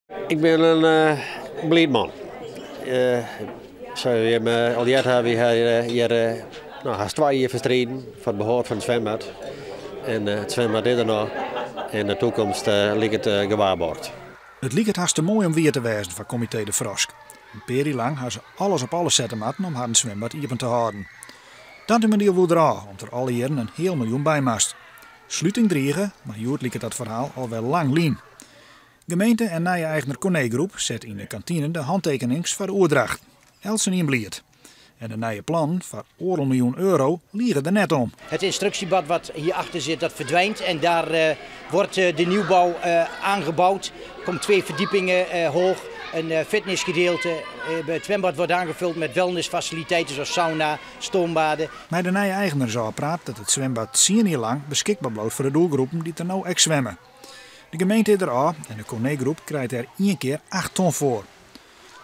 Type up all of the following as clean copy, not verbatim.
Ik ben een blind man. Al jaren hebben we hier haast 2 jaar verstreden voor het behoud van het zwembad. En het zwembad is er nog. In de toekomst ligt het gewaarborgd. Het lijkt hartstikke mooi om weer te wijzen van comité De Frosk. Een periode lang hebben ze alles op alles zetten moeten om haar zwembad open te houden. Dat is manier wel eraan, om er alle jaren een heel miljoen bij mast. Sluiting dreigen, maar Joert lijkt dat verhaal al wel lang lien. Gemeente en nieuwe eigenaar Corné Groep zet in de kantine de handtekenings voor de oordracht. Elsen in Bliert. En de nieuwe plan voor €1 miljoen liegen er net om. Het instructiebad wat hierachter zit, dat verdwijnt en daar wordt de nieuwbouw aangebouwd. Er komt 2 verdiepingen hoog, een fitnessgedeelte. Het zwembad wordt aangevuld met wellnessfaciliteiten zoals sauna, stoombaden. Met de nieuwe eigenaar zou praat dat het zwembad 10 jaar lang beschikbaar blijft voor de doelgroepen die er nou echt zwemmen. De gemeente is er al en de Corné Groep krijgt er 1 keer 8 ton voor.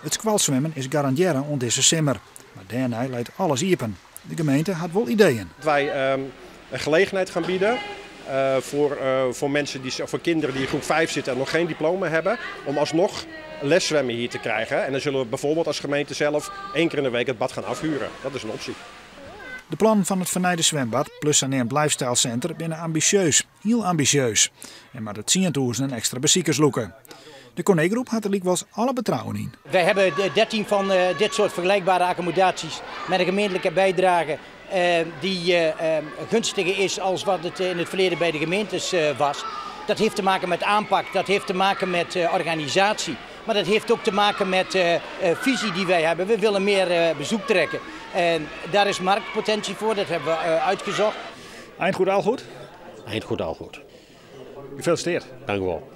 Het squalzwemmen is garanderen om deze simmer. Maar daarna leidt alles open. De gemeente had wel ideeën. Wij een gelegenheid gaan bieden voor mensen voor kinderen die in groep 5 zitten en nog geen diploma hebben, om alsnog leszwemmen hier te krijgen. En dan zullen we bijvoorbeeld als gemeente zelf 1 keer in de week het bad gaan afhuren. Dat is een optie. De plannen van het vernijde zwembad plus een lifestyle center binnen ambitieus. Heel ambitieus. En maar het 10.000 extra bezoekers loeken. De Corné Groep had er wel eens alle betrouwen in. Wij hebben 13 van dit soort vergelijkbare accommodaties met een gemeentelijke bijdrage die gunstiger is als wat het in het verleden bij de gemeentes was. Dat heeft te maken met aanpak, dat heeft te maken met organisatie. Maar dat heeft ook te maken met de visie die wij hebben. We willen meer bezoek trekken. En daar is marktpotentie voor, dat hebben we uitgezocht. Eind goed, al goed? Eind goed, al goed. Gefeliciteerd. Dank u wel.